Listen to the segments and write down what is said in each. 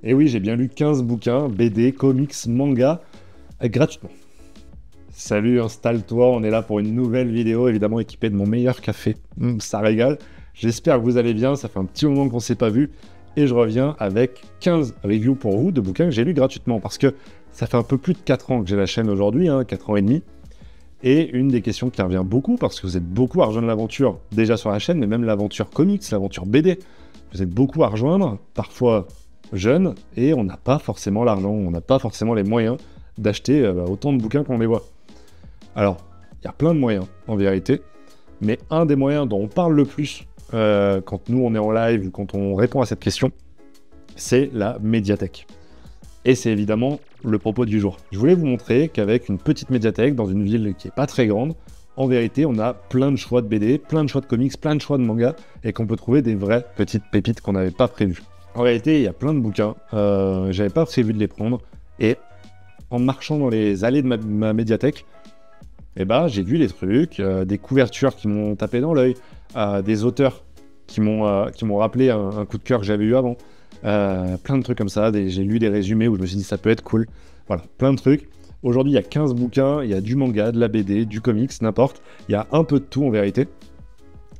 Et oui, j'ai bien lu 15 bouquins, BD, comics, manga, gratuitement. Salut, installe-toi, on est là pour une nouvelle vidéo, évidemment équipée de mon meilleur café. Ça régale. J'espère que vous allez bien, ça fait un petit moment qu'on ne s'est pas vu. Et je reviens avec 15 reviews pour vous de bouquins que j'ai lus gratuitement. Parce que ça fait un peu plus de 4 ans que j'ai la chaîne aujourd'hui, 4 ans et demi. Et une des questions qui revient beaucoup, parce que vous êtes beaucoup à rejoindre l'aventure déjà sur la chaîne, mais même l'aventure comics, l'aventure BD. Vous êtes beaucoup à rejoindre, parfois jeunes, et on n'a pas forcément l'argent, on n'a pas forcément les moyens d'acheter autant de bouquins qu'on les voit. Alors, il y a plein de moyens, en vérité, mais un des moyens dont on parle le plus quand nous on est en live ou quand on répond à cette question, c'est la médiathèque. Et c'est évidemment le propos du jour. Je voulais vous montrer qu'avec une petite médiathèque dans une ville qui n'est pas très grande, en vérité, on a plein de choix de BD, plein de choix de comics, plein de choix de mangas, et qu'on peut trouver des vraies petites pépites qu'on n'avait pas prévues. En réalité, il y a plein de bouquins, j'avais pas prévu de les prendre, et en marchant dans les allées de ma médiathèque, j'ai vu les trucs, des couvertures qui m'ont tapé dans l'œil, des auteurs qui m'ont rappelé un coup de cœur que j'avais eu avant, plein de trucs comme ça, j'ai lu des résumés où je me suis dit ça peut être cool, voilà, plein de trucs. Aujourd'hui, il y a 15 bouquins, il y a du manga, de la BD, du comics, n'importe, il y a un peu de tout en vérité.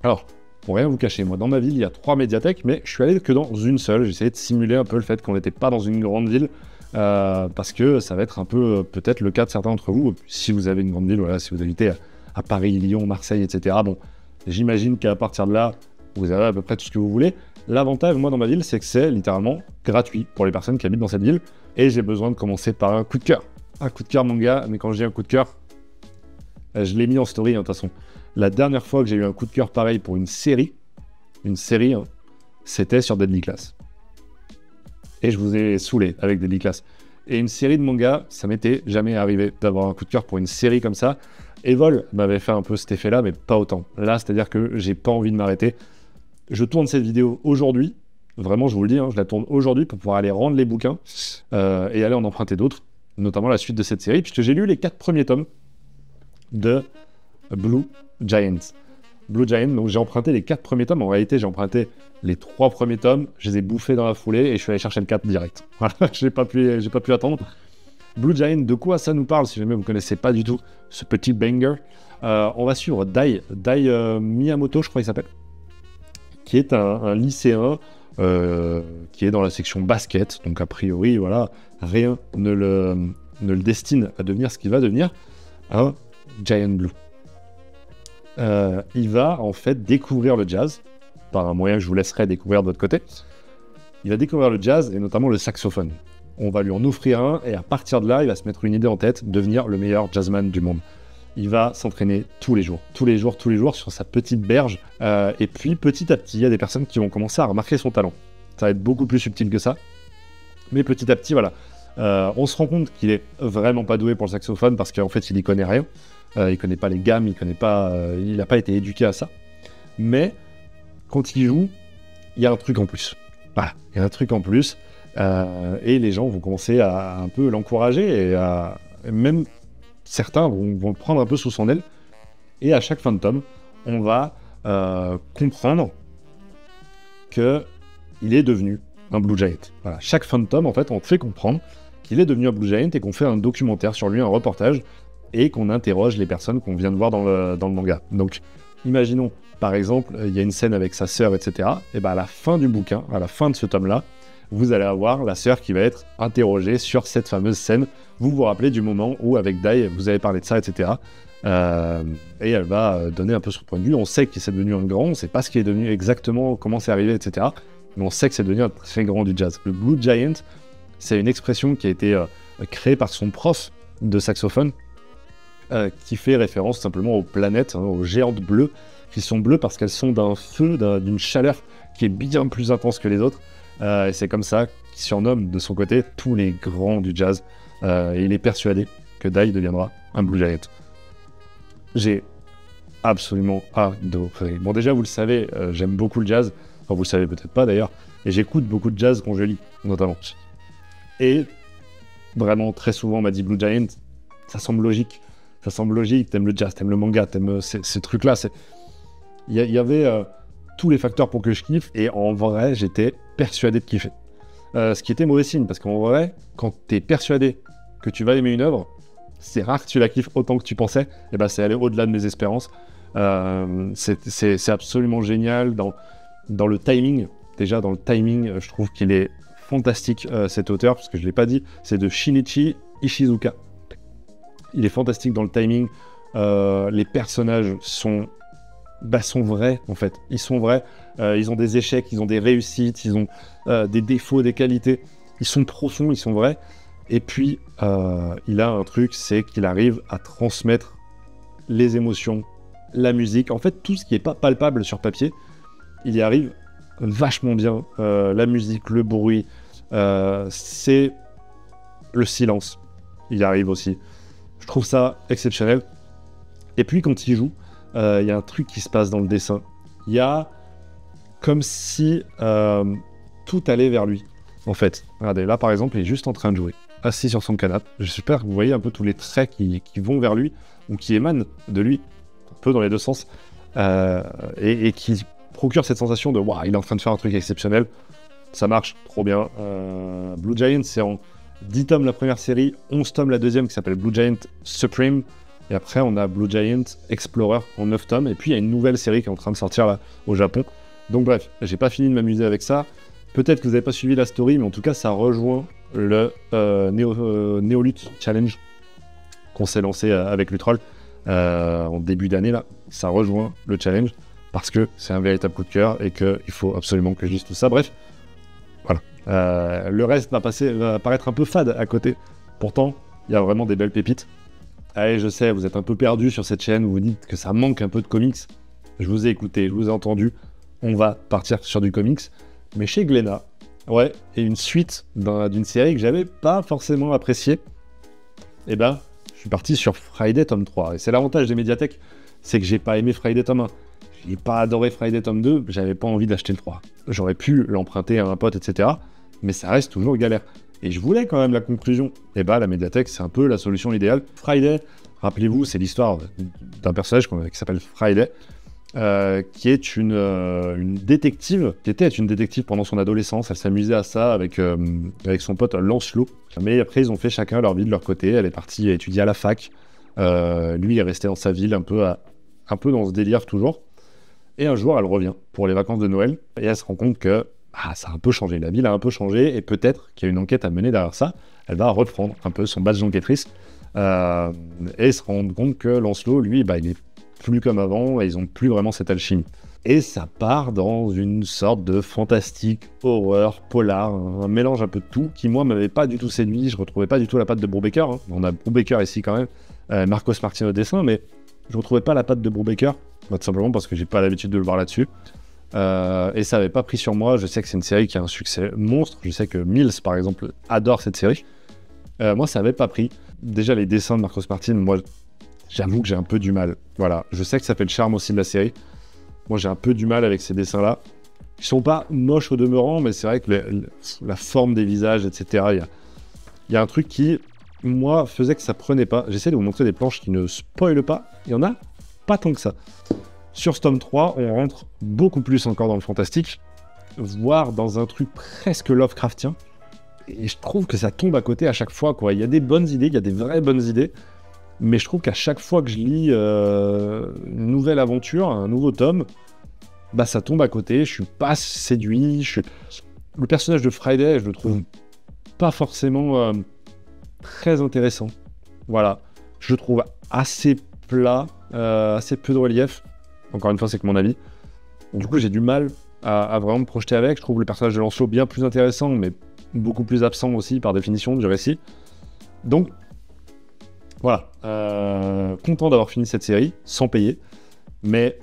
Alors, pour rien vous cacher, moi dans ma ville, il y a 3 médiathèques, mais je suis allé que dans une seule, j'ai essayé de simuler un peu le fait qu'on n'était pas dans une grande ville, parce que ça va être un peu peut-être le cas de certains d'entre vous, si vous avez une grande ville, voilà, si vous habitez à Paris, Lyon, Marseille, etc. Bon, j'imagine qu'à partir de là, vous avez à peu près tout ce que vous voulez. L'avantage, moi, dans ma ville, c'est que c'est littéralement gratuit pour les personnes qui habitent dans cette ville, et j'ai besoin de commencer par un coup de cœur. Un coup de cœur manga, mais quand je dis un coup de cœur, je l'ai mis en story, de toute façon. La dernière fois que j'ai eu un coup de cœur pareil pour une série, c'était sur Deadly Class. Et je vous ai saoulé avec Deadly Class. Et une série de mangas, ça m'était jamais arrivé d'avoir un coup de cœur pour une série comme ça. Evol m'avait fait un peu cet effet-là, mais pas autant. Là, c'est-à-dire que j'ai pas envie de m'arrêter. Je tourne cette vidéo aujourd'hui, vraiment, je vous le dis, je la tourne aujourd'hui pour pouvoir aller rendre les bouquins et aller en emprunter d'autres, notamment la suite de cette série, puisque j'ai lu les 4 premiers tomes de Blue Giant. Blue Giant, donc j'ai emprunté les 4 premiers tomes. En réalité, j'ai emprunté les 3 premiers tomes, je les ai bouffés dans la foulée et je suis allé chercher le 4 direct. Voilà, j'ai pas pu attendre. Blue Giant, de quoi ça nous parle si jamais vous ne connaissez pas du tout ce petit banger? On va suivre Dai Miyamoto, je crois qu'il s'appelle, qui est un lycéen qui est dans la section basket, donc a priori, voilà, rien ne le destine à devenir ce qu'il va devenir, un Giant Blue. Il va en fait découvrir le jazz, par un moyen que je vous laisserai découvrir de votre côté. Il va découvrir le jazz et notamment le saxophone. On va lui en offrir un et à partir de là, il va se mettre une idée en tête, devenir le meilleur jazzman du monde. Il va s'entraîner tous les jours sur sa petite berge. Et puis, petit à petit, il y a des personnes qui vont commencer à remarquer son talent. Ça va être beaucoup plus subtil que ça. Mais petit à petit, voilà. On se rend compte qu'il est vraiment pas doué pour le saxophone parce qu'en fait, il y connaît rien. Il connaît pas les gammes, il n'a pas été éduqué à ça. Mais quand il joue, il y a un truc en plus. Voilà, il y a un truc en plus. Et les gens vont commencer à un peu l'encourager et même certains vont le prendre un peu sous son aile, et à chaque fin de tome, on va comprendre qu'il est devenu un Blue Giant. Voilà. Chaque fin de tome, en fait, on te fait comprendre qu'il est devenu un Blue Giant et qu'on fait un documentaire sur lui, un reportage, et qu'on interroge les personnes qu'on vient de voir dans le manga. Donc, imaginons, par exemple, il y a une scène avec sa sœur, etc. Et à la fin du bouquin, à la fin de ce tome-là, vous allez avoir la sœur qui va être interrogée sur cette fameuse scène. Vous vous rappelez du moment où, avec Dai, vous avez parlé de ça, etc. Et elle va donner un peu son point de vue. On sait qu'il s'est devenu un grand, on ne sait pas ce qu'il est devenu exactement, comment c'est arrivé, etc. Mais on sait que c'est devenu un très grand du jazz. Le Blue Giant, c'est une expression qui a été créée par son prof de saxophone, qui fait référence simplement aux planètes, aux géantes bleues, qui sont bleues parce qu'elles sont d'un feu, d'une chaleur qui est bien plus intense que les autres. Et c'est comme ça qu'il surnomme de son côté tous les grands du jazz. Et il est persuadé que Dai deviendra un Blue Giant. J'ai absolument adoré. Bon, déjà, vous le savez, j'aime beaucoup le jazz. Enfin, vous le savez peut-être pas d'ailleurs. Et j'écoute beaucoup de jazz quand je lis, notamment. Et vraiment, très souvent, on m'a dit Blue Giant, ça semble logique. Ça semble logique. T'aimes le jazz, t'aimes le manga, t'aimes ces trucs-là. Il y avait tous les facteurs pour que je kiffe. Et en vrai, j'étais persuadé de kiffer. Ce qui était mauvais signe, parce qu'en vrai, quand tu es persuadé que tu vas aimer une œuvre, c'est rare que tu la kiffes autant que tu pensais, et ben c'est allé au-delà de mes espérances. C'est absolument génial dans le timing. Déjà, dans le timing, je trouve qu'il est fantastique, cet auteur, parce que je ne l'ai pas dit, c'est de Shinichi Ishizuka. Il est fantastique dans le timing. Les personnages sont vrais, en fait. Ils sont vrais. Ils ont des échecs, ils ont des réussites, ils ont des défauts, des qualités. Ils sont profonds, ils sont vrais. Et puis, il a un truc, c'est qu'il arrive à transmettre les émotions, la musique. En fait, tout ce qui n'est pas palpable sur papier, il y arrive vachement bien. La musique, le bruit, c'est le silence. Il y arrive aussi. Je trouve ça exceptionnel. Et puis, quand il joue, il y a un truc qui se passe dans le dessin. Il y a comme si tout allait vers lui, en fait. Regardez, là, par exemple, il est juste en train de jouer, assis sur son canapé. J'espère que vous voyez un peu tous les traits qui vont vers lui, ou qui émanent de lui, un peu dans les deux sens, et qui procure cette sensation de « Waouh, il est en train de faire un truc exceptionnel ». Ça marche trop bien. Blue Giant, c'est en 10 tomes la première série, 11 tomes la deuxième, qui s'appelle Blue Giant Supreme. Et après, on a Blue Giant Explorer en 9 tomes. Et puis, il y a une nouvelle série qui est en train de sortir là, au Japon. Donc bref, j'ai pas fini de m'amuser avec ça. Peut-être que vous n'avez pas suivi la story, mais en tout cas, ça rejoint le Néolith Challenge qu'on s'est lancé avec Lutrol en début d'année. Là, ça rejoint le challenge parce que c'est un véritable coup de cœur et qu'il faut absolument que je dise tout ça. Bref, voilà. Le reste va paraître un peu fade à côté. Pourtant, il y a vraiment des belles pépites. Allez, je sais, vous êtes un peu perdu sur cette chaîne, vous vous dites que ça manque un peu de comics. Je vous ai écouté, je vous ai entendu. On va partir sur du comics. Mais chez Glénat, ouais, et une suite d'une série que j'avais pas forcément appréciée, eh ben, je suis parti sur Friday tome 3. Et c'est l'avantage des médiathèques, c'est que j'ai pas aimé Friday tome 1. J'ai pas adoré Friday tome 2, j'avais pas envie d'acheter le 3. J'aurais pu l'emprunter à un pote, etc. Mais ça reste toujours galère. Et je voulais quand même la conclusion. Et bah, la médiathèque, c'est un peu la solution idéale. Friday, rappelez-vous, c'est l'histoire d'un personnage qui s'appelle Friday, qui est une détective, qui était une détective pendant son adolescence. Elle s'amusait à ça avec son pote Lancelot. Mais après, ils ont fait chacun leur vie de leur côté. Elle est partie étudier à la fac. Lui, il est resté dans sa ville, un peu dans ce délire toujours. Et un jour, elle revient pour les vacances de Noël. Et elle se rend compte que ça a un peu changé. La ville a un peu changé. Et peut-être qu'il y a une enquête à mener derrière ça. Elle va reprendre un peu son badge d'enquêtrice. Et se rendre compte que Lancelot, lui, il est plus comme avant. Et ils n'ont plus vraiment cette alchimie. Et ça part dans une sorte de fantastique, horreur, polar, un mélange un peu de tout, qui moi m'avait pas du tout séduit. Je retrouvais pas du tout la patte de Brubaker. Hein. On a Brubaker ici quand même. Marcos Martin au dessin, mais je retrouvais pas la patte de Brubaker. Tout simplement parce que j'ai pas l'habitude de le voir là-dessus. Et ça avait pas pris sur moi. Je sais que c'est une série qui a un succès monstre. Je sais que Mills, par exemple, adore cette série. Moi, ça avait pas pris. Déjà, les dessins de Marcos Martin, moi, j'avoue que j'ai un peu du mal. Voilà. Je sais que ça fait le charme aussi de la série. Moi, j'ai un peu du mal avec ces dessins-là. Ils sont pas moches au demeurant, mais c'est vrai que la forme des visages, etc., il y a un truc qui, moi, faisait que ça prenait pas. J'essaie de vous montrer des planches qui ne spoilent pas. Il y en a pas tant que ça. Sur ce tome 3, on rentre beaucoup plus encore dans le fantastique, voire dans un truc presque Lovecraftien. Et je trouve que ça tombe à côté à chaque fois, quoi. Il y a des bonnes idées, il y a des vraies bonnes idées, mais je trouve qu'à chaque fois que je lis une nouvelle aventure, un nouveau tome, ça tombe à côté, je suis pas séduit. Le personnage de Friday, je le trouve pas forcément très intéressant. Voilà, je le trouve assez plat, assez peu de relief. Encore une fois, c'est que mon avis. Du coup, j'ai du mal à vraiment me projeter avec. Je trouve le personnage de Lancelot bien plus intéressant, mais beaucoup plus absent aussi, par définition, du récit. Donc, voilà. Content d'avoir fini cette série, sans payer. Mais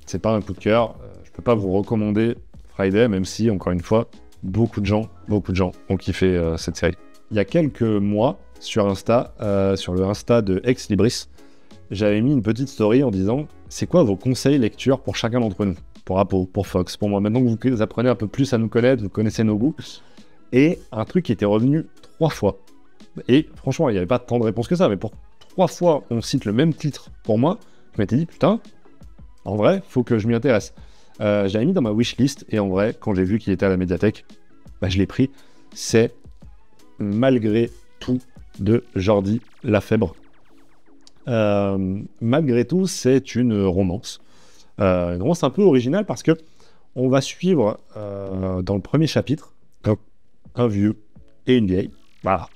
c'est pas un coup de cœur. Je peux pas vous recommander Friday, même si, encore une fois, beaucoup de gens ont kiffé cette série. Il y a quelques mois, sur Insta, sur le Insta de Ex Libris, j'avais mis une petite story en disant « C'est quoi vos conseils lecture pour chacun d'entre nous ?» Pour Apo, pour Fox, pour moi. Maintenant que vous apprenez un peu plus à nous connaître, vous connaissez nos goûts. Et un truc qui était revenu 3 fois. Et franchement, il n'y avait pas tant de réponses que ça, mais pour 3 fois, on cite le même titre pour moi. Je m'étais dit, putain, en vrai, faut que je m'y intéresse. J'avais mis dans ma wishlist, et en vrai, quand j'ai vu qu'il était à la médiathèque, je l'ai pris. c'est Malgré tout de Jordi Lafèbre. Malgré tout, c'est une romance un peu originale parce que on va suivre dans le premier chapitre un vieux et une vieille. Voilà.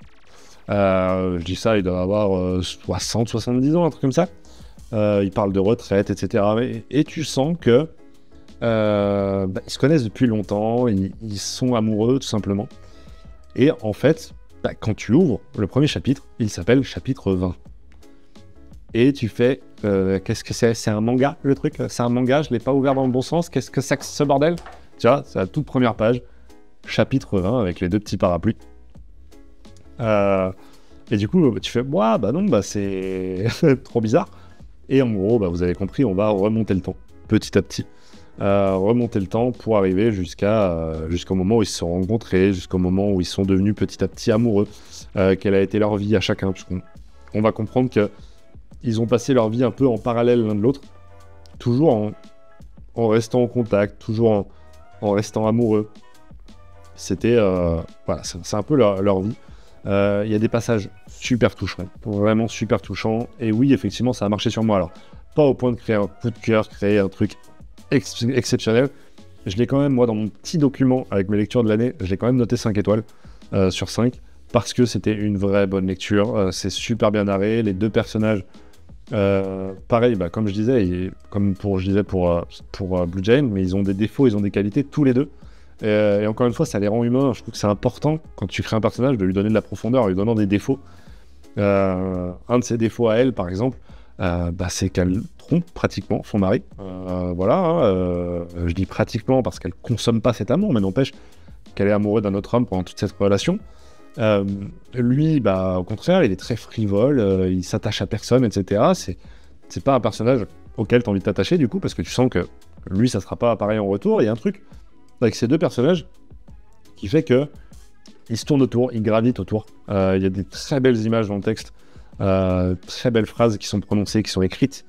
Je dis ça, il doit avoir 60, 70 ans, un truc comme ça. Il parle de retraite, etc. Et tu sens que ils se connaissent depuis longtemps, ils sont amoureux tout simplement. Et en fait, quand tu ouvres le premier chapitre, il s'appelle chapitre 20. Et tu fais, qu'est-ce que c'est? C'est un manga, le truc? C'est un manga, je l'ai pas ouvert dans le bon sens, qu'est-ce que c'est que ce bordel? Tu vois, c'est la toute première page, chapitre 20, avec les deux petits parapluies. Et du coup, tu fais, bah non, c'est trop bizarre. Et en gros, vous avez compris, on va remonter le temps, petit à petit. Remonter le temps pour arriver jusqu'au moment où ils se sont rencontrés, jusqu'au moment où ils sont devenus petit à petit amoureux, quelle a été leur vie à chacun. On va comprendre qu'ils ont passé leur vie un peu en parallèle l'un de l'autre, toujours en restant en contact, toujours en restant amoureux. C'était, voilà, c'est un peu leur vie. Il y a des passages super touchants, vraiment super touchants. Et oui, effectivement, ça a marché sur moi. Alors, pas au point de créer un coup de cœur, créer un truc exceptionnel. Je l'ai quand même, moi, dans mon petit document avec mes lectures de l'année, je l'ai quand même noté 5 étoiles sur 5 parce que c'était une vraie bonne lecture. C'est super bien narré. Les deux personnages, pareil, comme je disais, et comme je disais pour Blue Jane, mais ils ont des défauts, ils ont des qualités, tous les deux. Et encore une fois, ça les rend humains. Je trouve que c'est important, quand tu crées un personnage, de lui donner de la profondeur en lui donnant des défauts. Un de ses défauts à elle, par exemple, c'est qu'elle trompe pratiquement son mari. Je dis pratiquement parce qu'elle consomme pas cet amour, mais n'empêche qu'elle est amoureuse d'un autre homme pendant toute cette relation. Lui, au contraire, il est très frivole, il s'attache à personne, etc. C'est pas un personnage auquel tu as envie de t'attacher, du coup, parce que tu sens que lui, ça sera pas pareil en retour. Il y a un truc avec ces deux personnages qui fait que ils se tournent autour, ils gravitent autour. Il y a des très belles images dans le texte, très belles phrases qui sont prononcées, qui sont écrites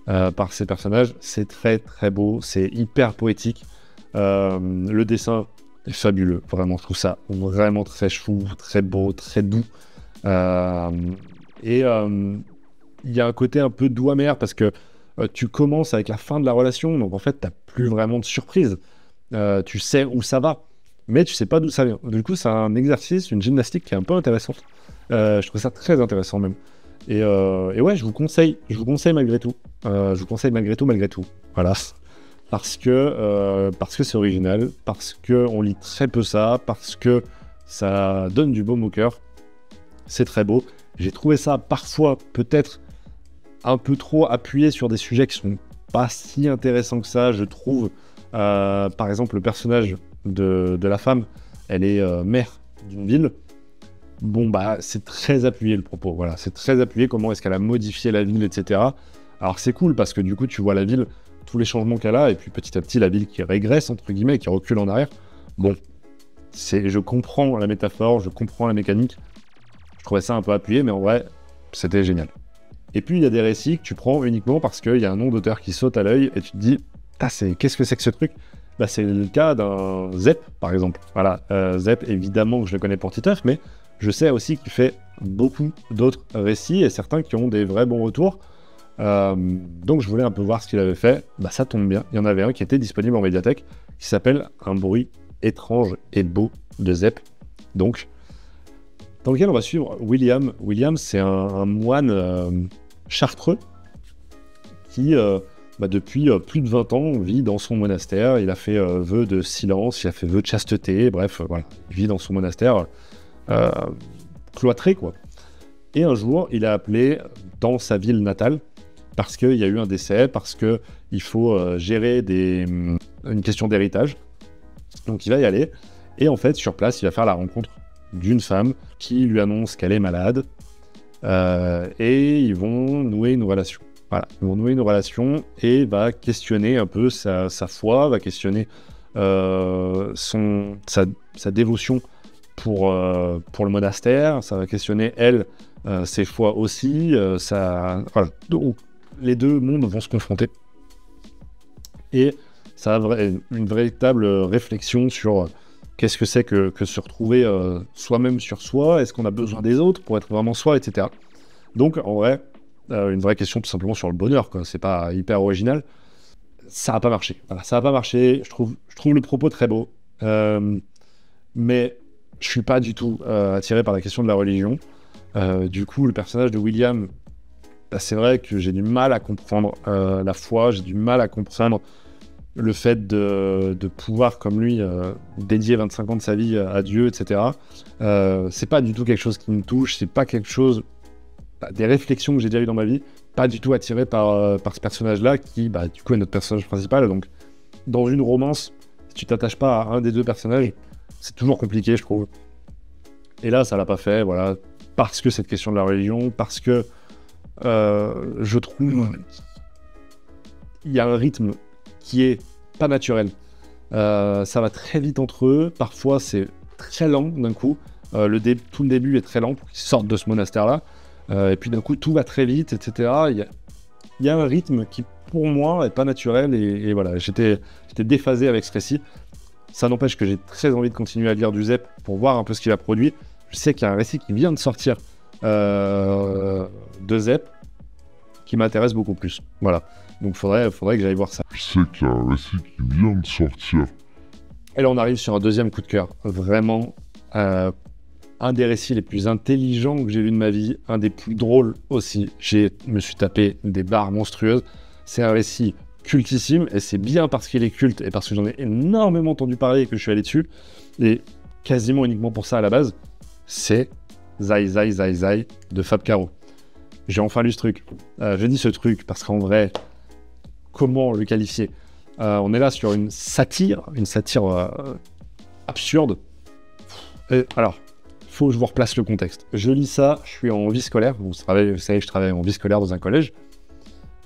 par ces personnages. C'est très très beau, c'est hyper poétique. Le dessin est fabuleux, vraiment, je trouve ça vraiment très chou, très beau, très doux. Il y a un côté un peu doux amer parce que tu commences avec la fin de la relation, donc en fait, t'as plus vraiment de surprise. Tu sais où ça va, mais tu sais pas d'où ça vient. Du coup, c'est un exercice, une gymnastique qui est un peu intéressante. Je trouve ça très intéressant même. Et ouais, je vous conseille malgré tout. Je vous conseille malgré tout. Voilà. Parce que c'est original, parce qu'on lit très peu ça, parce que ça donne du baume au cœur. C'est très beau. J'ai trouvé ça parfois peut-être un peu trop appuyé sur des sujets qui sont pas si intéressants que ça, je trouve. Par exemple, le personnage de la femme, elle est maire d'une ville. C'est très appuyé le propos. Voilà, c'est très appuyé. Comment est-ce qu'elle a modifié la ville, etc. Alors c'est cool parce que du coup, tu vois la ville, tous les changements qu'elle a, et puis petit à petit, la ville qui régresse, entre guillemets, qui recule en arrière. Je comprends la métaphore, je comprends la mécanique. Je trouvais ça un peu appuyé, mais en vrai, c'était génial. Et puis, il y a des récits que tu prends uniquement parce qu'il y a un nom d'auteur qui saute à l'œil, et tu te dis, qu'est-ce que c'est que ce truc? C'est le cas d'un Zep, par exemple. Voilà, Zep, évidemment que je le connais pour Titeuf, mais je sais aussi qu'il fait beaucoup d'autres récits, et certains qui ont des vrais bons retours. Donc je voulais un peu voir ce qu'il avait fait. Ça tombe bien, il y en avait un qui était disponible en médiathèque, qui s'appelle Un bruit étrange et beau de Zep. Donc, dans lequel on va suivre William. William, c'est un moine chartreux qui... depuis plus de 20 ans, vit dans son monastère. Il a fait vœu de silence, il a fait vœu de chasteté, bref, voilà. Il vit dans son monastère cloîtré, quoi. Et un jour, il a appelé dans sa ville natale, parce qu'il y a eu un décès, parce qu'il faut gérer une question d'héritage. Donc il va y aller, et en fait, sur place, il va faire la rencontre d'une femme qui lui annonce qu'elle est malade, et ils vont nouer une relation. Voilà, ils vont nouer une relation et va questionner un peu sa foi, va questionner sa dévotion pour le monastère, ça va questionner, elle, ses foi aussi. Voilà. Donc, les deux mondes vont se confronter. Et ça a une véritable réflexion sur Qu'est-ce que c'est que se retrouver soi-même sur soi? Est-ce qu'on a besoin des autres pour être vraiment soi, etc. Donc, en vrai, une vraie question tout simplement sur le bonheur, quoi. C'est pas hyper original. Ça n'a pas marché. Voilà, ça n'a pas marché. Je trouve le propos très beau. Mais je suis pas du tout attiré par la question de la religion. Du coup, le personnage de William, bah, c'est vrai que j'ai du mal à comprendre la foi, j'ai du mal à comprendre le fait de pouvoir, comme lui, dédier 25 ans de sa vie à Dieu, etc. C'est pas du tout quelque chose qui me touche, c'est pas quelque chose... des réflexions que j'ai déjà eues dans ma vie, pas du tout attiré par ce personnage-là, qui, bah, du coup, est notre personnage principal. Donc, dans une romance, si tu t'attaches pas à un des deux personnages, c'est toujours compliqué, je trouve. Et là, ça l'a pas fait, voilà, parce que cette question de la religion, parce que je trouve il y a un rythme qui est pas naturel. Ça va très vite entre eux, parfois c'est très lent d'un coup. Tout le début est très lent pour qu'ils sortent de ce monastère-là. Et puis d'un coup, tout va très vite, etc. Il y a un rythme qui, pour moi, est pas naturel. Et voilà, j'étais déphasé avec ce récit. Ça n'empêche que j'ai très envie de continuer à lire du Zep pour voir un peu ce qu'il a produit. Je sais qu'il y a un récit qui vient de sortir de Zep qui m'intéresse beaucoup plus. Voilà. Donc faudrait que j'aille voir ça. Je sais qu'il y a un récit qui vient de sortir. Et là, on arrive sur un deuxième coup de cœur. Vraiment, un des récits les plus intelligents que j'ai lu de ma vie, un des plus drôles aussi. Je me suis tapé des barres monstrueuses. C'est un récit cultissime, et c'est bien parce qu'il est culte et parce que j'en ai énormément entendu parler et que je suis allé dessus, et quasiment uniquement pour ça à la base, c'est Zai Zai Zai Zai de Fab Caro. J'ai enfin lu ce truc. Je dis ce truc parce qu'en vrai, comment le qualifier? On est là sur une satire absurde. Alors, faut que je vous replace le contexte. Je lis ça, je suis en vie scolaire. Vous savez, je travaille en vie scolaire dans un collège.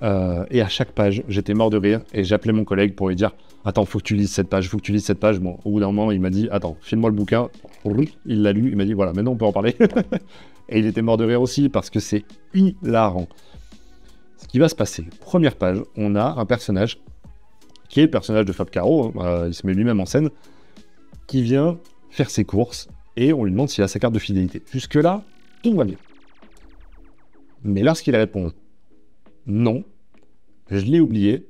Et à chaque page, j'étais mort de rire et j'appelais mon collègue pour lui dire « Attends, faut que tu lises cette page, faut que tu lises cette page. » Bon, au bout d'un moment, il m'a dit « Attends, file-moi le bouquin. » Il l'a lu, il m'a dit « Voilà, maintenant on peut en parler. » Et il était mort de rire aussi parce que c'est hilarant. Ce qui va se passer, première page, on a un personnage qui est le personnage de Fab Caro, il se met lui-même en scène, qui vient faire ses courses et on lui demande s'il a sa carte de fidélité. Jusque-là, tout va bien. Mais lorsqu'il répond « Non, je l'ai oublié »,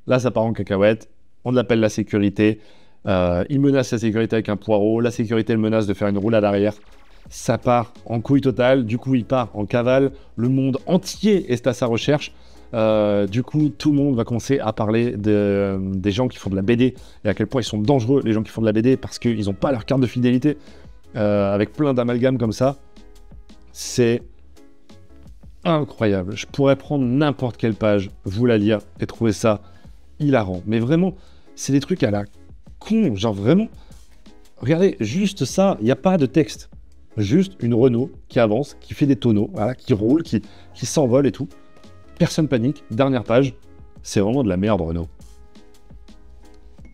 là ça part en cacahuète, on l'appelle la sécurité, il menace la sécurité avec un poireau, la sécurité le menace de faire une roulade arrière, ça part en couille totale, du coup il part en cavale, le monde entier est à sa recherche, du coup tout le monde va commencer à parler des gens qui font de la BD, et à quel point ils sont dangereux les gens qui font de la BD, parce qu'ils n'ont pas leur carte de fidélité, avec plein d'amalgames comme ça. C'est incroyable. Je pourrais prendre n'importe quelle page, vous la lire et trouver ça hilarant. Mais vraiment, c'est des trucs à la con, genre vraiment. Regardez, juste ça, il n'y a pas de texte. Juste une Renault qui avance, qui fait des tonneaux, voilà, qui roule, qui s'envole et tout. Personne panique. Dernière page, c'est vraiment de la merde, Renault.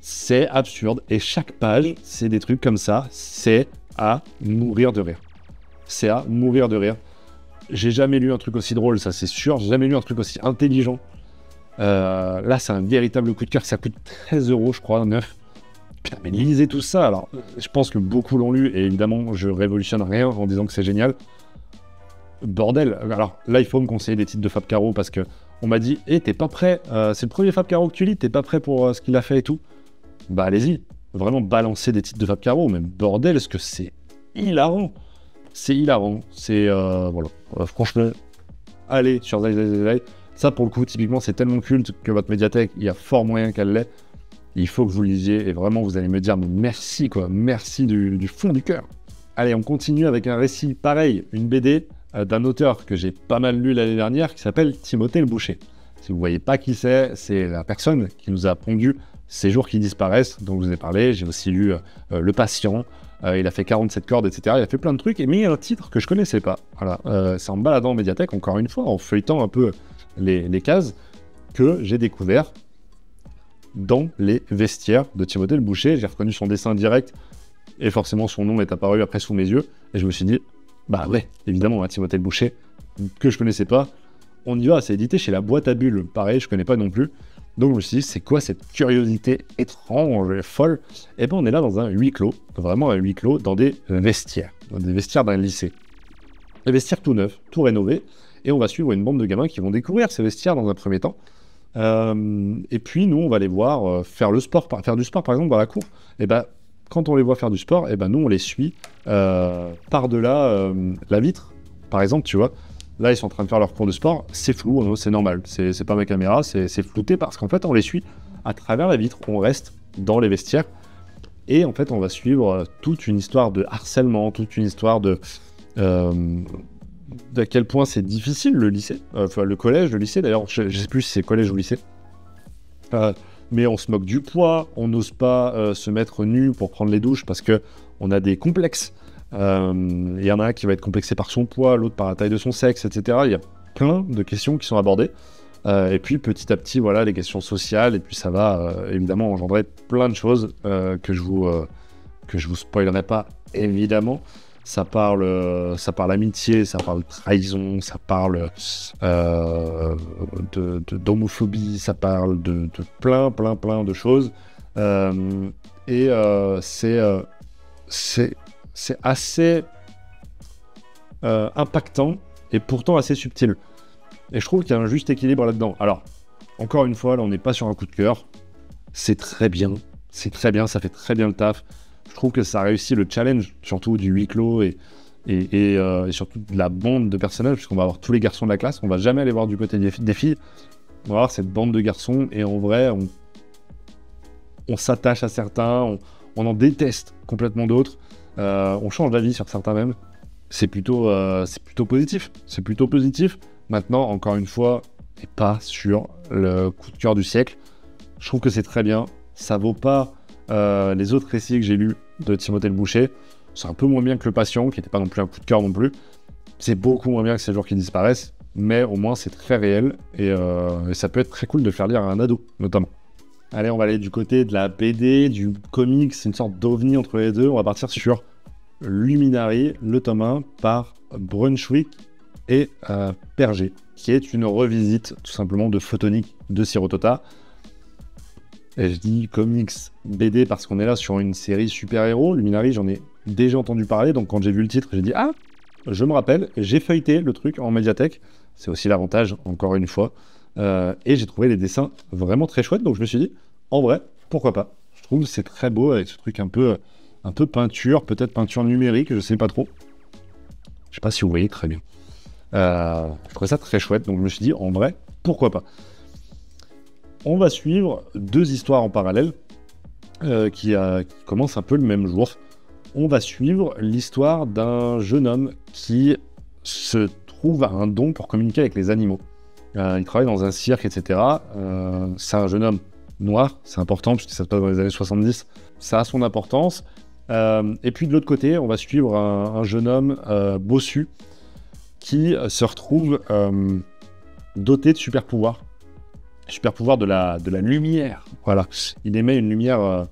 C'est absurde. Et chaque page, c'est des trucs comme ça. C'est à mourir de rire. C'est à mourir de rire. J'ai jamais lu un truc aussi drôle, ça c'est sûr. J'ai jamais lu un truc aussi intelligent. Là, c'est un véritable coup de cœur. Ça coûte 13 €, je crois, 9. Putain, mais lisez tout ça. Alors, je pense que beaucoup l'ont lu, et évidemment, je révolutionne rien en disant que c'est génial. Bordel. Alors, là, il faut me conseiller des titres de Fab Caro, parce que on m'a dit, t'es pas prêt, c'est le premier Fab Caro que tu lis, t'es pas prêt pour ce qu'il a fait et tout. Bah, allez-y. Vraiment, balancez des titres de Fab Caro, mais bordel, est-ce que c'est hilarant. C'est hilarant. C'est, voilà. Franchement, allez sur Zai Zai Zai Zai. Ça, pour le coup, typiquement, c'est tellement culte que votre médiathèque, il y a fort moyen qu'elle l'ait. Il faut que vous lisiez, et vraiment, vous allez me dire, mais merci, quoi. Merci du fond du cœur. Allez, on continue avec un récit pareil, une BD d'un auteur que j'ai pas mal lu l'année dernière, qui s'appelle Timothée le Boucher. Si vous voyez pas qui c'est la personne qui nous a pondu Ces jours qui disparaissent, dont je vous ai parlé. J'ai aussi lu Le Patient. Il a fait 47 cordes, etc. Il a fait plein de trucs, mais il y a un titre que je connaissais pas. Voilà, c'est en me baladant en médiathèque, encore une fois, en feuilletant un peu les cases, que j'ai découvert dans les vestiaires de Timothée le Boucher. J'ai reconnu son dessin direct, et forcément son nom est apparu après sous mes yeux, et je me suis dit, bah ouais, évidemment, hein, Timothée le Boucher, que je connaissais pas. On y va, c'est édité chez La Boîte à Bulles, pareil, je connais pas non plus. Donc je me suis dit, c'est quoi cette curiosité étrange et folle? Et ben on est là dans un huis clos, vraiment un huis clos, dans des vestiaires d'un lycée. Des vestiaires tout neufs, tout rénovés, et on va suivre une bande de gamins qui vont découvrir ces vestiaires dans un premier temps. Et puis nous, on va les voir faire du sport par exemple dans la cour. Et ben quand on les voit faire du sport, et ben nous on les suit par-delà la vitre, par exemple, tu vois. Là, ils sont en train de faire leur cours de sport, c'est flou, c'est normal, c'est pas ma caméra, c'est flouté parce qu'en fait, on les suit à travers la vitre, on reste dans les vestiaires et en fait, on va suivre toute une histoire de harcèlement, toute une histoire d'à quel point c'est difficile le lycée, enfin le collège, le lycée d'ailleurs, je sais plus si c'est collège ou lycée, mais on se moque du poids, on n'ose pas se mettre nu pour prendre les douches parce que on a des complexes. Il y en a un qui va être complexé par son poids, l'autre par la taille de son sexe, etc. Il y a plein de questions qui sont abordées. Et puis petit à petit, voilà, les questions sociales, et puis ça va évidemment engendrer plein de choses que je vous spoilerai pas, évidemment. Ça parle amitié, ça parle trahison, ça parle d'homophobie, ça parle de plein de choses. C'est assez impactant et pourtant assez subtil. Et je trouve qu'il y a un juste équilibre là-dedans. Alors, encore une fois, là, on n'est pas sur un coup de cœur. C'est très bien, ça fait très bien le taf. Je trouve que ça réussit le challenge, surtout du huis clos et surtout de la bande de personnages, puisqu'on va avoir tous les garçons de la classe. On va jamais aller voir du côté des filles. On va avoir cette bande de garçons et en vrai, on s'attache à certains, on en déteste complètement d'autres. On change d'avis sur certains même. C'est plutôt positif. C'est plutôt positif. Maintenant, encore une fois, et pas sur le coup de cœur du siècle. Je trouve que c'est très bien. Ça vaut pas les autres récits que j'ai lus de Timothée le Boucher. C'est un peu moins bien que Le Patient, qui n'était pas non plus un coup de cœur non plus. C'est beaucoup moins bien que Ces jours qui disparaissent. Mais au moins, c'est très réel. Et ça peut être très cool de le faire lire à un ado, notamment. Allez, on va aller du côté de la BD, du comics, c'est une sorte d'ovni entre les deux. On va partir sur Luminary, le tome 1, par Brunswick et Perger, qui est une revisite, tout simplement, de Photonique de Sirotota. Et je dis comics, BD, parce qu'on est là sur une série super-héros. Luminary, j'en ai déjà entendu parler, donc quand j'ai vu le titre, j'ai dit « Ah, je me rappelle, j'ai feuilleté le truc en médiathèque. » C'est aussi l'avantage, encore une fois. Et j'ai trouvé les dessins vraiment très chouettes, donc je me suis dit, en vrai, pourquoi pas. Je trouve que c'est très beau avec ce truc un peu peinture, peut-être peinture numérique, je sais pas trop. Je sais pas si vous voyez très bien. Je trouvais ça très chouette, donc je me suis dit, en vrai, pourquoi pas. On va suivre deux histoires en parallèle qui commencent un peu le même jour. On va suivre l'histoire d'un jeune homme qui se trouve un don pour communiquer avec les animaux. Il travaille dans un cirque, etc. C'est un jeune homme noir, c'est important puisque ça se passe dans les années 70. Ça a son importance. Et puis de l'autre côté, on va suivre un jeune homme bossu qui se retrouve doté de super pouvoirs. Super pouvoir de la lumière. Voilà. Il émet une lumière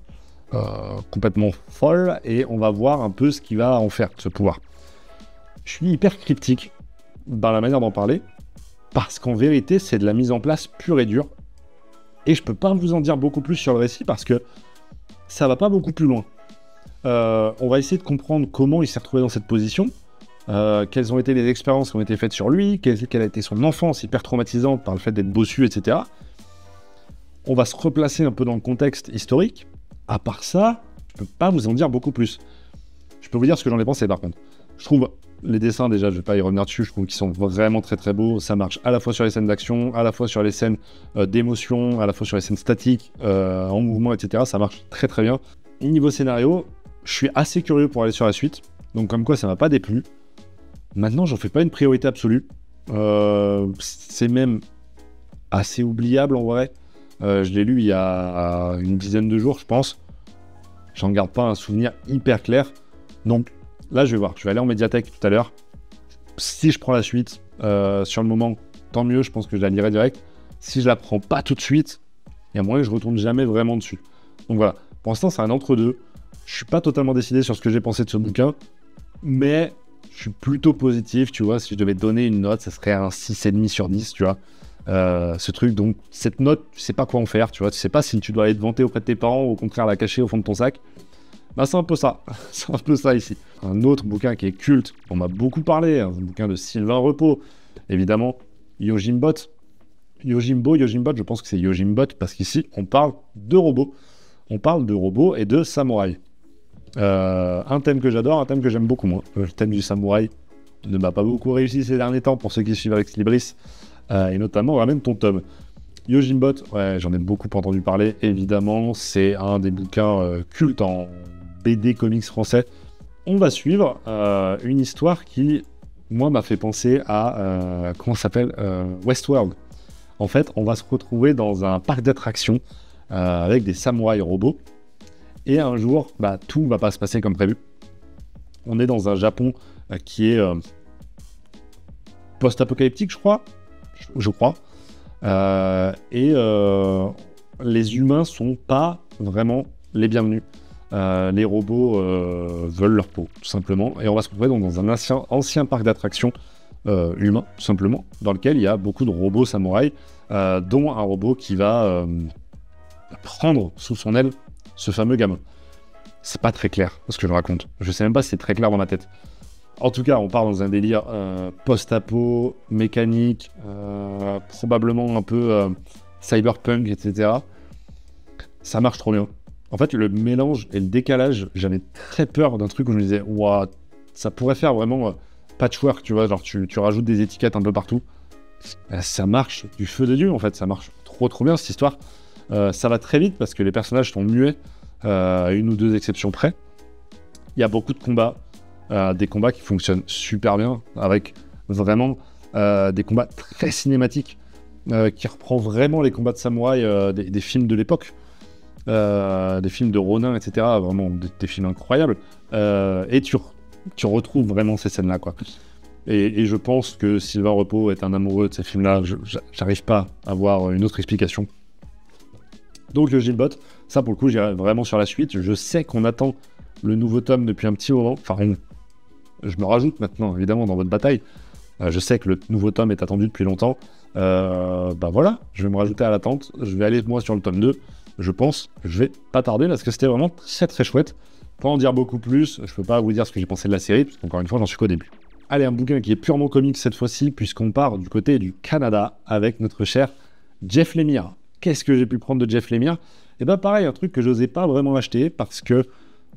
complètement folle et on va voir un peu ce qu'il va en faire de ce pouvoir. Je suis hyper cryptique dans la manière d'en parler parce qu'en vérité, c'est de la mise en place pure et dure. Et je peux pas vous en dire beaucoup plus sur le récit parce que ça va pas beaucoup plus loin. On va essayer de comprendre comment il s'est retrouvé dans cette position, quelles ont été les expériences qui ont été faites sur lui, quelle a été son enfance hyper traumatisante par le fait d'être bossu, etc. On va se replacer un peu dans le contexte historique. À part ça, je peux pas vous en dire beaucoup plus. Je peux vous dire ce que j'en ai pensé par contre. Je trouve les dessins, déjà, je vais pas y revenir dessus, je trouve qu'ils sont vraiment très très beaux. Ça marche à la fois sur les scènes d'action, à la fois sur les scènes d'émotion, à la fois sur les scènes statiques, en mouvement, etc. Ça marche très très bien. Et niveau scénario, je suis assez curieux pour aller sur la suite. Donc comme quoi, ça m'a pas déplu. Maintenant, j'en fais pas une priorité absolue. C'est même assez oubliable en vrai. Je l'ai lu il y a une dizaine de jours, je pense. J'en garde pas un souvenir hyper clair. Donc là, je vais voir. Je vais aller en médiathèque tout à l'heure. Si je prends la suite sur le moment, tant mieux. Je pense que je la lirai direct. Si je la prends pas tout de suite, il y a moyen que je retourne jamais vraiment dessus. Donc voilà. Pour l'instant, c'est un entre-deux. Je suis pas totalement décidé sur ce que j'ai pensé de ce bouquin. Mais je suis plutôt positif, tu vois. Si je devais donner une note, ça serait un 6,5 sur 10, tu vois. Ce truc, donc cette note, tu sais pas quoi en faire, tu vois, tu sais pas si tu dois aller te vanter auprès de tes parents ou au contraire la cacher au fond de ton sac. Bah c'est un peu ça, c'est un peu ça ici. Un autre bouquin qui est culte, on m'a beaucoup parlé, un bouquin de Sylvain Repos, évidemment, Yojimbot. Yojimbot, je pense que c'est Yojimbot parce qu'ici on parle de robots. On parle de robots et de samouraïs. Un thème que j'adore, un thème que j'aime beaucoup moins. Le thème du samouraï ne m'a pas beaucoup réussi ces derniers temps pour ceux qui suivent avec Libris, et notamment Ramène ton tome. Yojimbot, ouais, j'en ai beaucoup entendu parler, évidemment, c'est un des bouquins cultes en BD comics français. On va suivre une histoire qui, moi, m'a fait penser à, comment ça s'appelle, Westworld. En fait, on va se retrouver dans un parc d'attractions avec des samouraïs robots. Et un jour, bah, tout va pas se passer comme prévu. On est dans un Japon qui est post-apocalyptique, je crois. Les humains sont pas vraiment les bienvenus. Les robots veulent leur peau, tout simplement. Et on va se retrouver dans un ancien parc d'attractions humain, tout simplement, dans lequel il y a beaucoup de robots samouraïs, dont un robot qui va prendre sous son aile ce fameux gamin. C'est pas très clair ce que je raconte. Je sais même pas si c'est très clair dans ma tête. En tout cas, on part dans un délire post-apo, mécanique, probablement un peu cyberpunk, etc. Ça marche trop bien. En fait, le mélange et le décalage, j'avais très peur d'un truc où je me disais, ouah, ça pourrait faire vraiment patchwork, tu vois, genre tu rajoutes des étiquettes un peu partout. Ça marche du feu de Dieu, en fait, ça marche trop bien cette histoire. Ça va très vite parce que les personnages sont muets, à une ou deux exceptions près. Il y a beaucoup de combats, des combats qui fonctionnent super bien, avec vraiment des combats très cinématiques, qui reprend vraiment les combats de samouraï des films de l'époque, des films de Ronin, etc. Vraiment des films incroyables. Et tu retrouves vraiment ces scènes-là, quoi. Et je pense que Sylvain Repos est un amoureux de ces films-là. J'arrive pas à avoir une autre explication. Donc le Yojimbot, ça pour le coup, j'irai vraiment sur la suite. Je sais qu'on attend le nouveau tome depuis un petit moment. Enfin, je me rajoute maintenant, évidemment, dans votre bataille. Je sais que le nouveau tome est attendu depuis longtemps. Bah voilà, je vais me rajouter à l'attente. Je vais aller, moi, sur le tome 2. Je pense que je vais pas tarder parce que c'était vraiment très chouette. Pour en dire beaucoup plus, je peux pas vous dire ce que j'ai pensé de la série, parce qu'encore une fois, j'en suis qu'au début. Allez, un bouquin qui est purement comique cette fois-ci, puisqu'on part du côté du Canada avec notre cher Jeff Lemire. Qu'est-ce que j'ai pu prendre de Jeff Lemire? Et bah pareil, un truc que j'osais pas vraiment acheter, parce que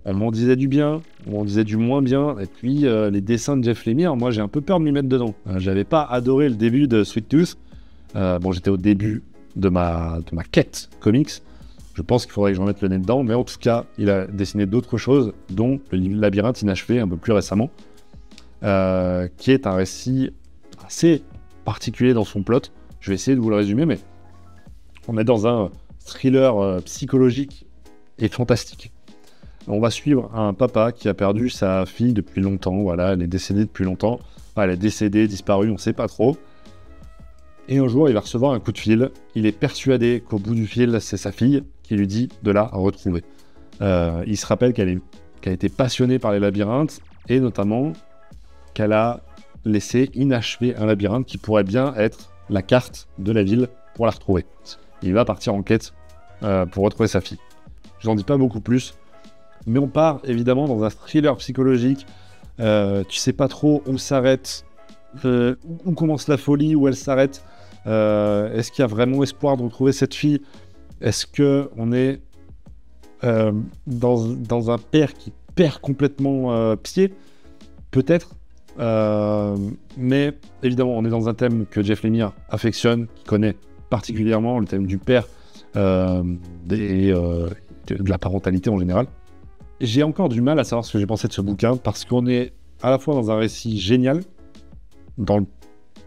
on m'en disait du bien, on m'en disait du moins bien, et puis les dessins de Jeff Lemire, moi j'ai un peu peur de m'y mettre dedans. J'avais pas adoré le début de Sweet Tooth. Bon, j'étais au début de ma quête comics. Je pense qu'il faudrait que je remette le nez dedans, mais en tout cas, il a dessiné d'autres choses, dont le Labyrinthe inachevé un peu plus récemment, qui est un récit assez particulier dans son plot. Je vais essayer de vous le résumer, mais on est dans un thriller psychologique et fantastique. On va suivre un papa qui a perdu sa fille depuis longtemps. Voilà, elle est décédée depuis longtemps. Enfin, elle est décédée, disparue, on ne sait pas trop. Et un jour, il va recevoir un coup de fil. Il est persuadé qu'au bout du fil, c'est sa fille qui lui dit de la retrouver. Il se rappelle qu'elle a été passionnée par les labyrinthes et notamment qu'elle a laissé inachevé un labyrinthe qui pourrait bien être la carte de la ville pour la retrouver. Il va partir en quête pour retrouver sa fille. Je n'en dis pas beaucoup plus, mais on part évidemment dans un thriller psychologique. Tu sais pas trop où s'arrête, où commence la folie, où elle s'arrête. Est-ce qu'il y a vraiment espoir de retrouver cette fille? Est-ce qu'on est dans un père qui perd complètement pied? Peut-être. Mais évidemment, on est dans un thème que Jeff Lemire affectionne, qui connaît particulièrement, le thème du père et de la parentalité en général. J'ai encore du mal à savoir ce que j'ai pensé de ce bouquin, parce qu'on est à la fois dans un récit génial,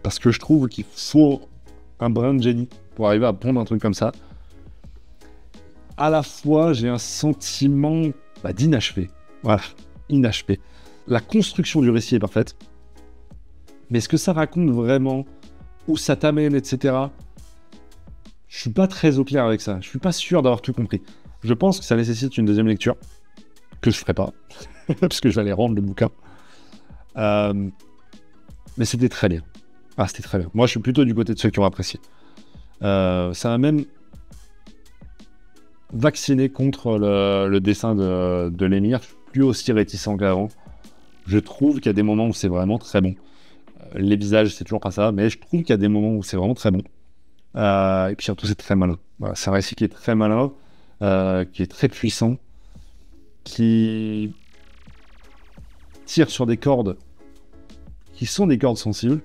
parce que je trouve qu'il faut un brin de génie pour arriver à pondre un truc comme ça. À la fois, j'ai un sentiment d'inachevé. Voilà, inachevé. La construction du récit est parfaite, mais ce que ça raconte vraiment, où ça t'amène, etc., je suis pas très au clair avec ça. Je suis pas sûr d'avoir tout compris. Je pense que ça nécessite une deuxième lecture, que je ferai pas, parce que je vais aller rendre le bouquin. Mais c'était très bien. Ah, c'était très bien. Moi, je suis plutôt du côté de ceux qui ont apprécié. Ça m'a même vacciné contre le dessin de l'émir. Je suis plus aussi réticent qu'avant. Je trouve qu'il y a des moments où c'est vraiment très bon. Les visages, c'est toujours pas ça, mais je trouve qu'il y a des moments où c'est vraiment très bon. Et puis surtout, c'est très malin. Voilà, c'est un récit qui est très malin, qui est très puissant, qui tire sur des cordes qui sont des cordes sensibles.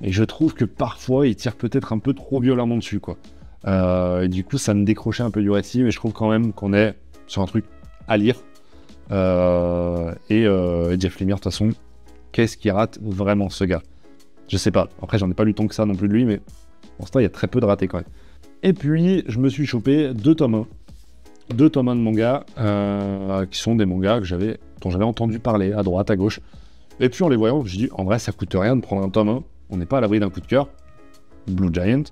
Et je trouve que parfois, il tire peut-être un peu trop violemment dessus, quoi. Et du coup, ça me décrochait un peu du récit, mais je trouve quand même qu'on est sur un truc à lire. Et Jeff Lemire, de toute façon, qu'est-ce qu'il rate vraiment, ce gars? Je sais pas. Après, j'en ai pas lu tant que ça non plus de lui, mais pour l'instant, il y a très peu de ratés quand même. Et puis, je me suis chopé 2 tomes 1. 2 tomes 1 de mangas, qui sont des mangas dont j'avais entendu parler à droite, à gauche. Et puis, en les voyant, j'ai dit, en vrai, ça coûte rien de prendre un tome 1. On n'est pas à l'abri d'un coup de cœur. Blue Giant.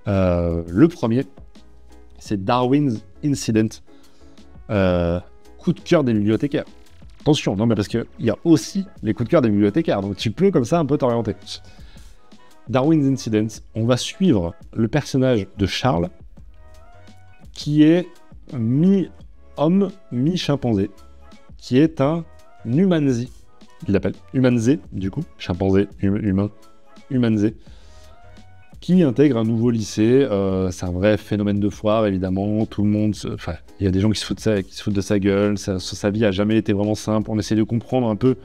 Le premier, c'est Darwin's Incident. Coup de cœur des bibliothécaires. Attention, non mais parce qu'il y a aussi les coups de cœur des bibliothécaires, donc tu peux comme ça un peu t'orienter. Darwin's Incident, on va suivre le personnage de Charles, qui est mi-homme, mi-chimpanzé, qui est un humanzé. Il l'appelle humanzé, du coup, chimpanzé, humain, humanzé, qui intègre un nouveau lycée. C'est un vrai phénomène de foire, évidemment. Tout le monde, enfin, il y a des gens qui se foutent de sa gueule. Sa vie a jamais été vraiment simple. On essaie de comprendre un peu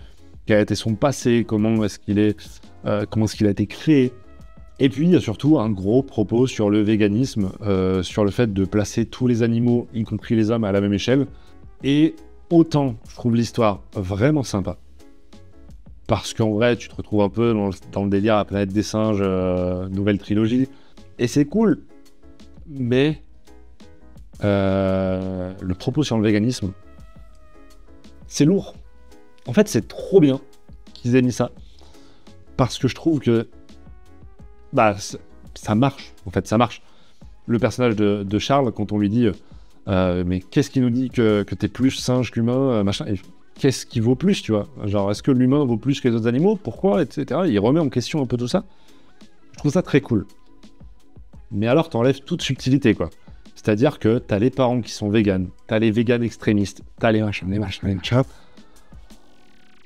quel a été son passé, comment est-ce qu'il a été créé. Et puis, il y a surtout un gros propos sur le véganisme, sur le fait de placer tous les animaux, y compris les hommes, à la même échelle. Et autant, je trouve l'histoire vraiment sympa. Parce qu'en vrai, tu te retrouves un peu dans le délire La planète des singes, nouvelle trilogie. Et c'est cool. Mais le propos sur le véganisme, c'est lourd. En fait, c'est trop bien qu'ils aient mis ça. Parce que je trouve que ça marche. En fait, ça marche. Le personnage de Charles, quand on lui dit mais qu'est-ce qui nous dit que t'es plus singe qu'humain, machin, et qu'est-ce qui vaut plus, tu vois? Genre, est-ce que l'humain vaut plus que les autres animaux? Pourquoi? Etc. Il remet en question un peu tout ça. Je trouve ça très cool. Mais alors, t'enlèves toute subtilité, quoi. C'est-à-dire que t'as les parents qui sont véganes, t'as les véganes extrémistes, t'as les machins, les machins.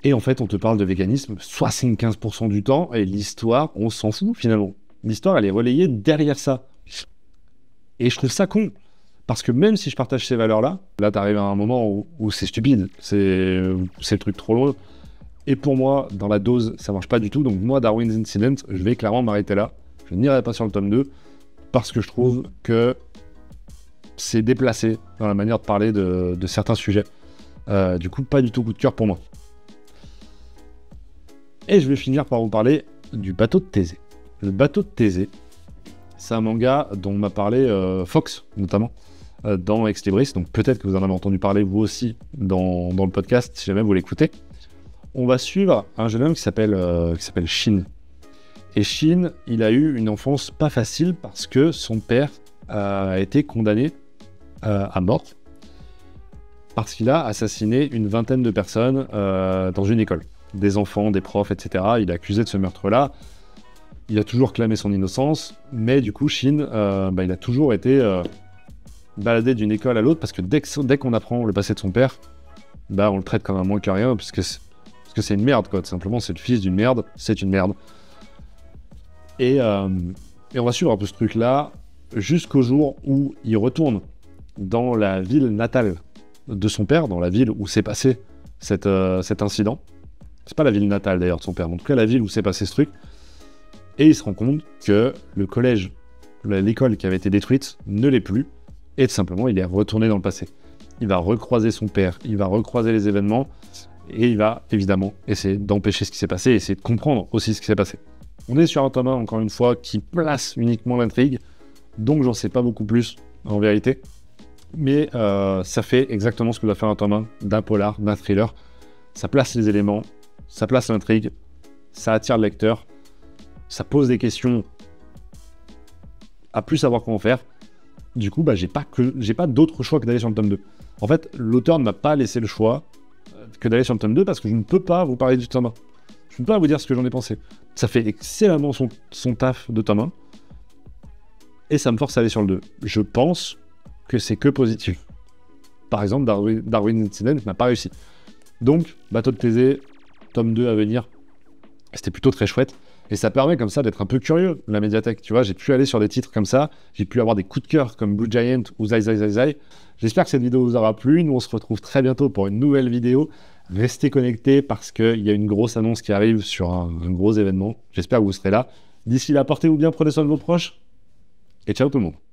Et en fait, on te parle de véganisme 75% du temps, et l'histoire, on s'en fout, finalement. L'histoire, elle est relayée derrière ça. Et je trouve ça con. Parce que même si je partage ces valeurs-là, là, t'arrives à un moment où c'est stupide, c'est le truc trop loin. Et pour moi, dans la dose, ça marche pas du tout. Donc moi, Darwin's Incident, je vais clairement m'arrêter là. Je n'irai pas sur le tome 2, parce que je trouve que c'est déplacé dans la manière de parler de certains sujets. Du coup, pas du tout coup de cœur pour moi. Et je vais finir par vous parler du bateau de Thésée. Le bateau de Thésée, c'est un manga dont m'a parlé Fox, notamment, dans Ex Libris. Donc peut-être que vous en avez entendu parler, vous aussi, dans le podcast, si jamais vous l'écoutez. On va suivre un jeune homme qui s'appelle Shin. Et Shin, il a eu une enfance pas facile parce que son père a été condamné à mort parce qu'il a assassiné une vingtaine de personnes dans une école. Des enfants, des profs, etc. Il est accusé de ce meurtre-là. Il a toujours clamé son innocence, mais du coup, Shin, il a toujours été baladé d'une école à l'autre, parce que dès qu'on apprend le passé de son père, on le traite comme un moins que rien, parce que c'est une merde, quoi. Tout simplement, c'est le fils d'une merde, c'est une merde. Et on va suivre un peu ce truc-là, jusqu'au jour où il retourne dans la ville natale de son père, dans la ville où s'est passé cet incident. C'est pas la ville natale, d'ailleurs, de son père, mais en tout cas, la ville où s'est passé ce truc. Et il se rend compte que le collège, l'école qui avait été détruite, ne l'est plus. Et tout simplement, il est retourné dans le passé. Il va recroiser son père, il va recroiser les événements, et il va évidemment essayer d'empêcher ce qui s'est passé, et essayer de comprendre aussi ce qui s'est passé. On est sur un tome 1, encore une fois, qui place uniquement l'intrigue, donc j'en sais pas beaucoup plus, en vérité. Mais ça fait exactement ce que doit faire un tome 1 d'un polar, d'un thriller. Ça place les éléments, ça place l'intrigue, ça attire le lecteur, ça pose des questions à plus savoir comment faire. Du coup, j'ai pas d'autre choix que d'aller sur le tome 2. En fait, l'auteur ne m'a pas laissé le choix que d'aller sur le tome 2 parce que je ne peux pas vous parler du tome 1. Je ne peux pas vous dire ce que j'en ai pensé. Ça fait excellemment son taf de tome 1. et ça me force à aller sur le 2. Je pense que c'est que positif. Par exemple, Darwin Incident n'a pas réussi. Donc, Bateau de Thésée, tome 2 à venir, c'était plutôt très chouette. Et ça permet comme ça d'être un peu curieux, la médiathèque. Tu vois, j'ai pu aller sur des titres comme ça, j'ai pu avoir des coups de cœur comme Blue Giant ou Zai Zai Zai Zai. J'espère que cette vidéo vous aura plu. Nous, on se retrouve très bientôt pour une nouvelle vidéo. Restez connectés parce qu'il y a une grosse annonce qui arrive sur un gros événement. J'espère que vous serez là. D'ici là, portez-vous bien, prenez soin de vos proches et ciao tout le monde.